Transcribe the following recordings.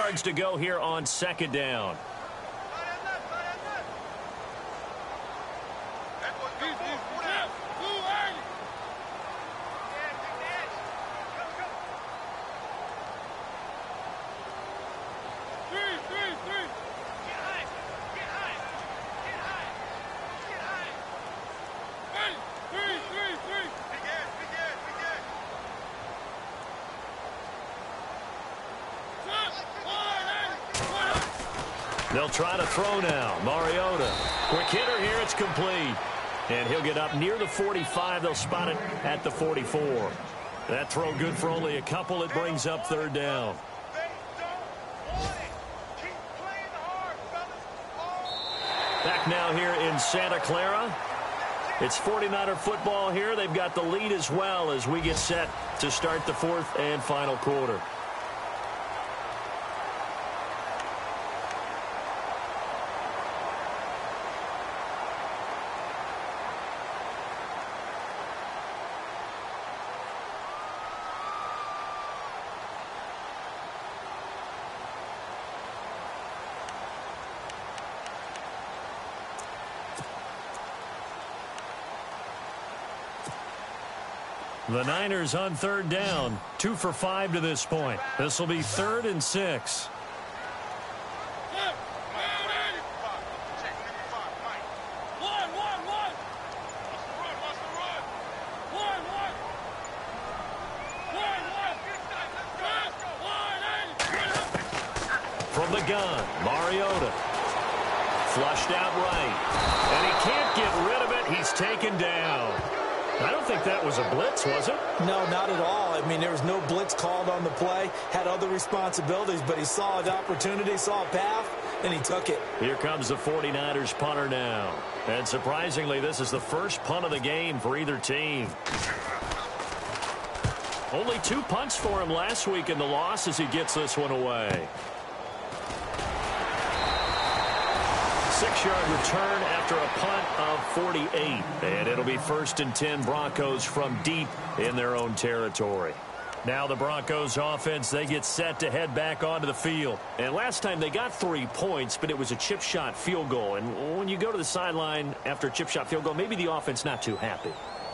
yards to go here on second down. They'll try to throw now. Mariota. Quick hitter here. It's complete. And he'll get up near the 45. They'll spot it at the 44. That throw good for only a couple. It brings up third down. Back now here in Santa Clara. It's 49er football here. They've got the lead as well as we get set to start the fourth and final quarter. The Niners on third down, 2 for 5 to this point. This will be 3rd and 6. From the gun, Mariota. Flushed out right. And he can't get rid of it. He's taken down. I don't think that was a blitz, was it? No, not at all. I mean, there was no blitz called on the play. Had other responsibilities, but he saw an opportunity, saw a path, and he took it. Here comes the 49ers punter now. And surprisingly, this is the first punt of the game for either team. Only 2 punts for him last week in the loss as he gets this one away. 6-yard return after a punt of 48. And it'll be 1st and 10 Broncos from deep in their own territory. Now the Broncos offense, they get set to head back onto the field. And last time they got 3 points, but it was a chip shot field goal. And when you go to the sideline after a chip shot field goal, maybe the offense not too happy.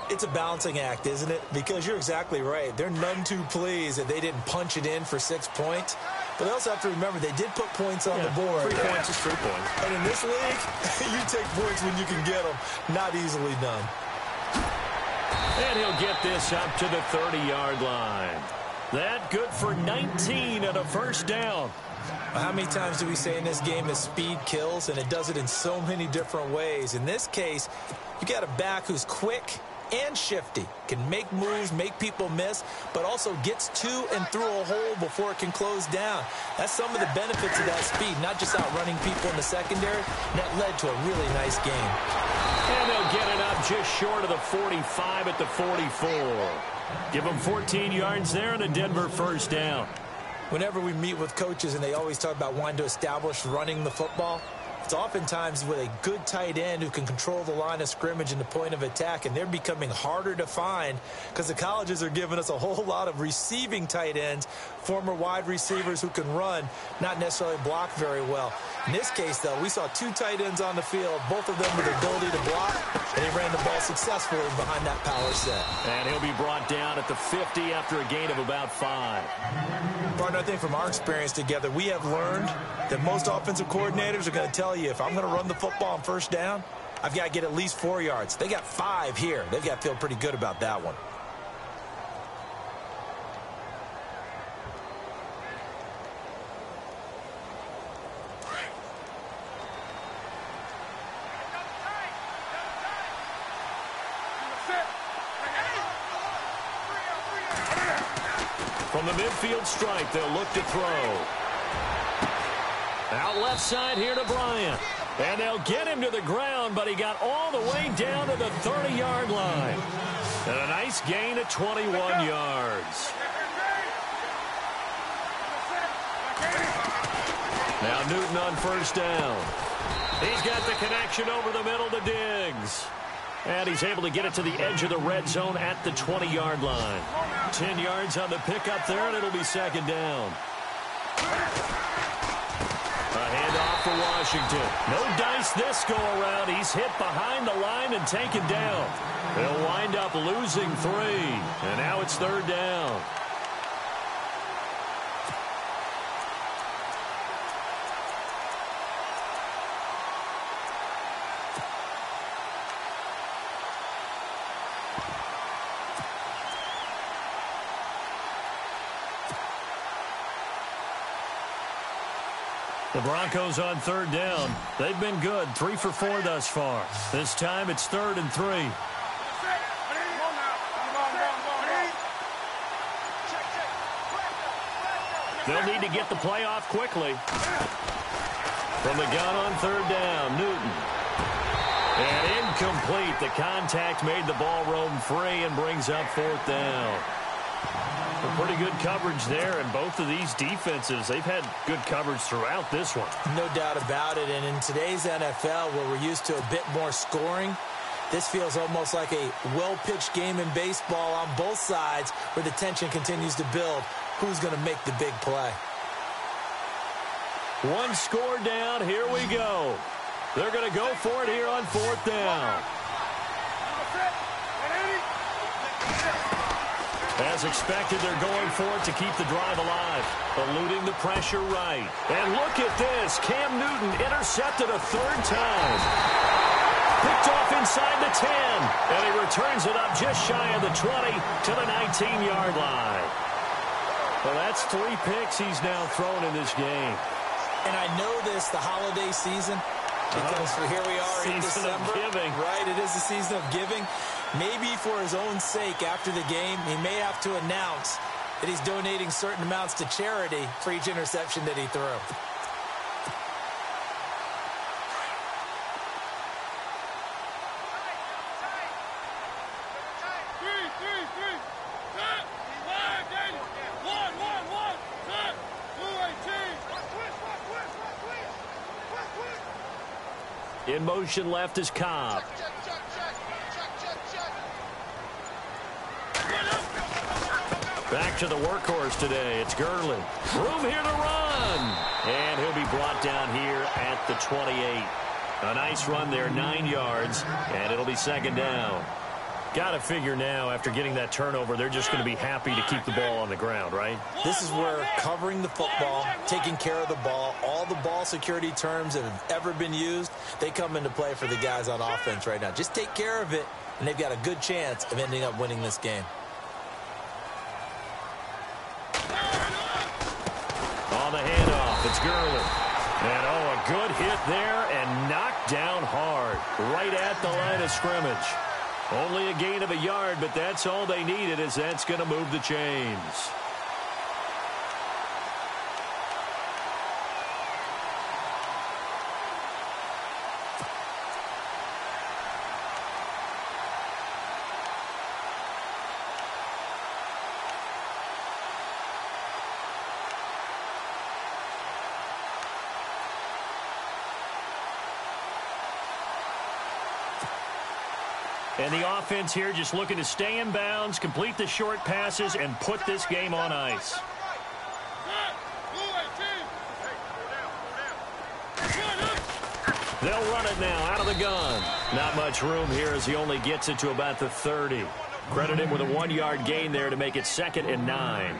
It's a balancing act, isn't it? Because you're exactly right. They're none too pleased that they didn't punch it in for 6 points. But they also have to remember they did put points on the board. 3 points is 3 points. And in this league, you take points when you can get them. Not easily done. And he'll get this up to the 30-yard line. That good for 19 and a first down. How many times do we say in this game that speed kills? And it does it in so many different ways. In this case, you got a back who's quick and shifty, can make moves, make people miss, but also gets to and through a hole before it can close down. That's some of the benefits of that speed, not just outrunning people in the secondary. That led to a really nice game. And they'll get it up just short of the 45 at the 44. Give them 14 yards there and a Denver first down. Whenever we meet with coaches and they always talk about wanting to establish running the football, it's oftentimes with a good tight end who can control the line of scrimmage and the point of attack, and they're becoming harder to find because the colleges are giving us a whole lot of receiving tight ends, former wide receivers who can run, not necessarily block very well. In this case, though, we saw 2 tight ends on the field, both of them with the ability to block, and he ran the ball successfully behind that power set. And he'll be brought down at the 50 after a gain of about 5. Partner, I think from our experience together, we have learned that most offensive coordinators are going to tell you, if I'm going to run the football on first down, I've got to get at least 4 yards. They got 5 here. They've got to feel pretty good about that one. From the midfield stripe, they'll look to throw. Out left side here to Bryant. And they'll get him to the ground, but he got all the way down to the 30-yard line. And a nice gain of 21 yards. Now Newton on first down. He's got the connection over the middle to Diggs. And he's able to get it to the edge of the red zone at the 20-yard line. 10 yards on the pickup there, and it'll be second down. A handoff for Washington. No dice this go around. He's hit behind the line and taken down. They'll wind up losing 3. And now it's 3rd down. The Broncos on 3rd down. They've been good, 3 for 4 thus far. This time it's 3rd and 3. They'll need to get the play off quickly. From the gun on 3rd down, Newton. And incomplete. The contact made the ball roam free and brings up 4th down. Pretty good coverage there, and both of these defenses, they've had good coverage throughout this one. No doubt about it, and in today's NFL, where we're used to a bit more scoring, this feels almost like a well-pitched game in baseball on both sides where the tension continues to build. Who's going to make the big play? 1 score down, here we go. They're going to go for it here on 4th down. As expected, they're going for it to keep the drive alive, eluding the pressure right. And look at this. Cam Newton intercepted a 3rd time. Picked off inside the 10, and he returns it up just shy of the 20 to the 19-yard line. Well, that's 3 picks he's now thrown in this game. And I know this, the holiday season, because here we are in December. Giving. Right, it is the season of giving. Maybe for his own sake after the game, he may have to announce that he's donating certain amounts to charity for each interception that he threw. In motion left is Cobb. Back to the workhorse today. It's Gurley. Room here to run. And he'll be brought down here at the 28. A nice run there, 9 yards, and it'll be 2nd down. Got to figure now, after getting that turnover, they're just going to be happy to keep the ball on the ground, right? This is where covering the football, taking care of the ball, all the ball security terms that have ever been used, they come into play for the guys on offense right now. Just take care of it, and they've got a good chance of ending up winning this game. On the handoff, it's Gurley. And, a good hit there and knocked down hard right at the line of scrimmage. Only a gain of a yard, but that's all they needed, as that's going to move the chains. And the offense here just looking to stay in bounds, complete the short passes, and put this game on ice. They'll run it now out of the gun. Not much room here as he only gets it to about the 30. Credit him with a 1-yard gain there to make it 2nd and 9.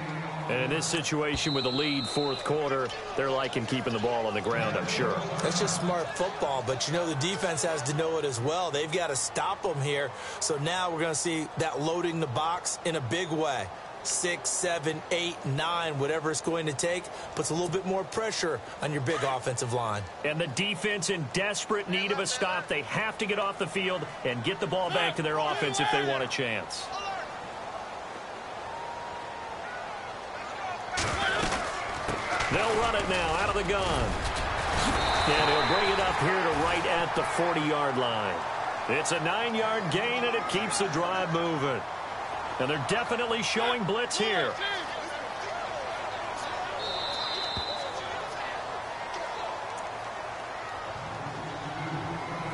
And in this situation with the lead 4th quarter, they're liking keeping the ball on the ground, I'm sure. That's just smart football, but you know the defense has to know it as well. They've got to stop them here. So now we're going to see that loading the box in a big way. 6, 7, 8, 9, whatever it's going to take, puts a little bit more pressure on your big offensive line. And the defense in desperate need of a stop. They have to get off the field and get the ball back to their offense if they want a chance. They'll run it now out of the gun. And he'll bring it up here to right at the 40-yard line. It's a 9-yard gain, and it keeps the drive moving. And they're definitely showing blitz here.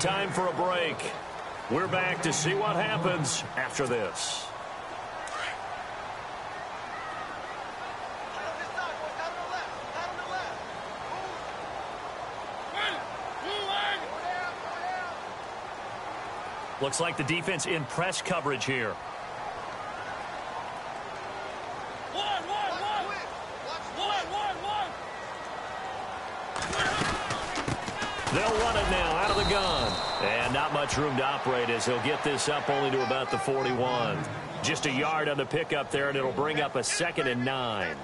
Time for a break. We're back to see what happens after this. Looks like the defense in press coverage here. They'll run it now out of the gun. And not much room to operate as he'll get this up only to about the 41. Just a yard on the pickup there, and it'll bring up a 2nd and 9.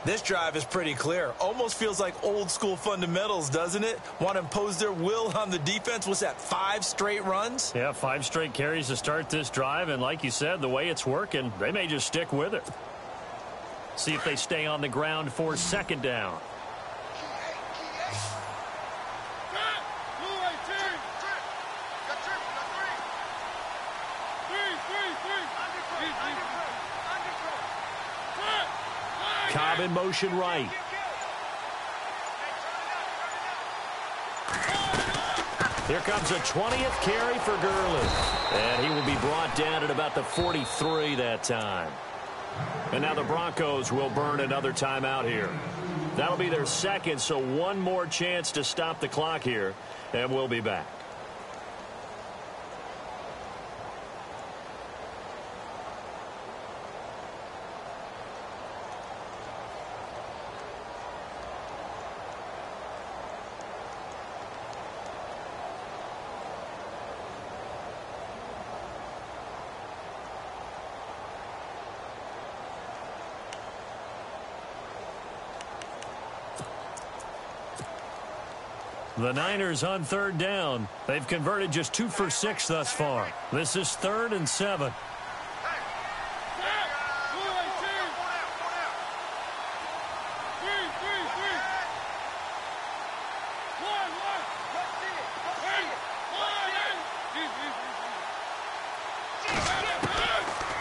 This drive is pretty clear. Almost feels like old school fundamentals, doesn't it? Want to impose their will on the defense. What's that, 5 straight runs? Yeah, 5 straight carries to start this drive. And like you said, the way it's working, they may just stick with it. See if they stay on the ground for 2nd down. Cobb in motion right. Here comes a 20th carry for Gurley. And he will be brought down at about the 43 that time. And now the Broncos will burn another timeout here. That'll be their 2nd, so one more chance to stop the clock here. And we'll be back. The Niners on 3rd down. They've converted just 2 for 6 thus far. This is 3rd and 7.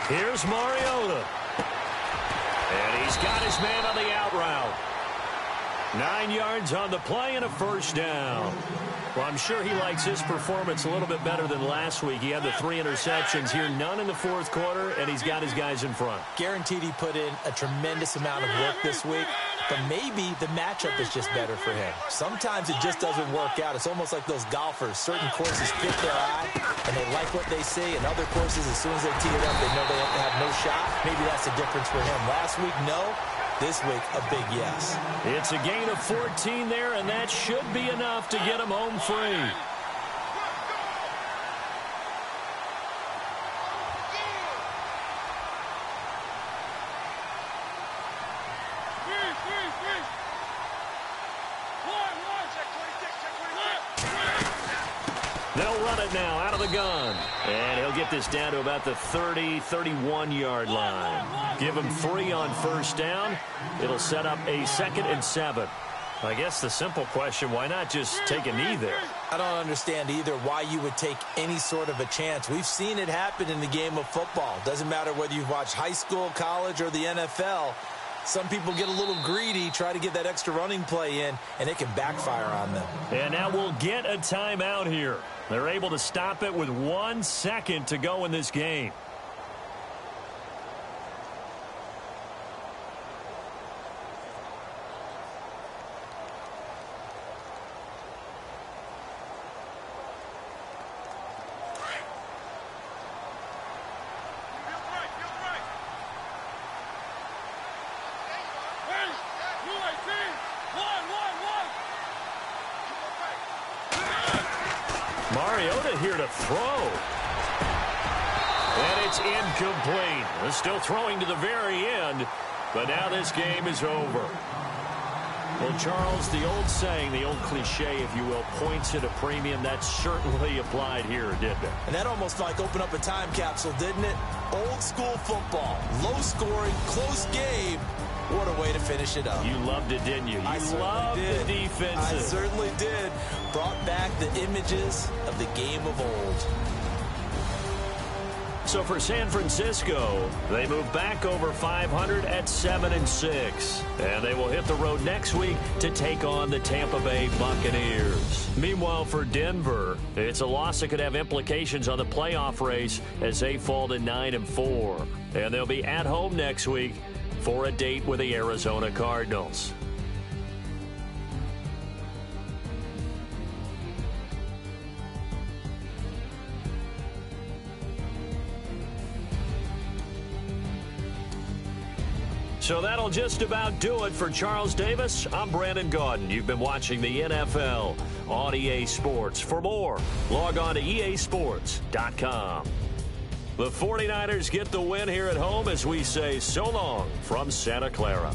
Here's Mariota. And he's got his man on the out route. 9 yards on the play and a 1st down. Well, I'm sure he likes his performance a little bit better than last week. He had the 3 interceptions here, none in the 4th quarter, and he's got his guys in front. Guaranteed he put in a tremendous amount of work this week, but maybe the matchup is just better for him. Sometimes it just doesn't work out. It's almost like those golfers. Certain courses fit their eye, and they like what they see, and other courses, as soon as they tee it up, they know they have no shot. Maybe that's the difference for him. Last week, no. This week, a big yes. It's a gain of 14 there, and that should be enough to get him home free. They'll run it now out of the gun. And he'll get this down to about the 30, 31-yard line. Give him 3 on 1st down. It'll set up a 2nd and 7. I guess the simple question, why not just take a knee there? I don't understand either why you would take any sort of a chance. We've seen it happen in the game of football. Doesn't matter whether you've watched high school, college, or the NFL. Some people get a little greedy, try to get that extra running play in, and it can backfire on them. And now we'll get a timeout here. They're able to stop it with 1 second to go in this game. Mariota here to throw. And it's incomplete. They're still throwing to the very end, but now this game is over. Well, Charles, the old saying, the old cliche, if you will, points at a premium, that certainly applied here, didn't it? And that almost like opened up a time capsule, didn't it? Old school football, low scoring, close game. What a way to finish it up. You loved it, didn't you? You loved the defenses. I certainly did. Brought back the images of the game of old. So for San Francisco, they move back over 500 at 7-6. And they will hit the road next week to take on the Tampa Bay Buccaneers. Meanwhile, for Denver, it's a loss that could have implications on the playoff race as they fall to 9-4. And they'll be at home next week for a date with the Arizona Cardinals. So that'll just about do it for Charles Davis. I'm Brandon Gaudin. You've been watching the NFL on EA Sports. For more, log on to easports.com. The 49ers get the win here at home as we say so long from Santa Clara.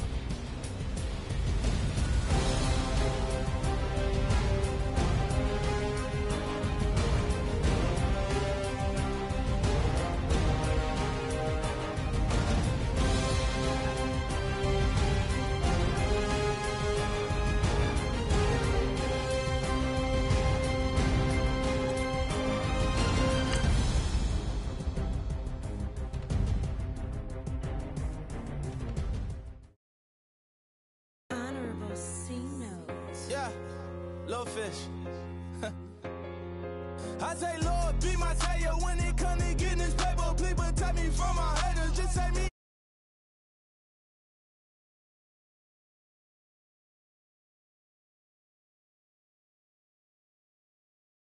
Fish. I say, Lord, be my savior when it comes to getting this paper. Please protect me from my haters.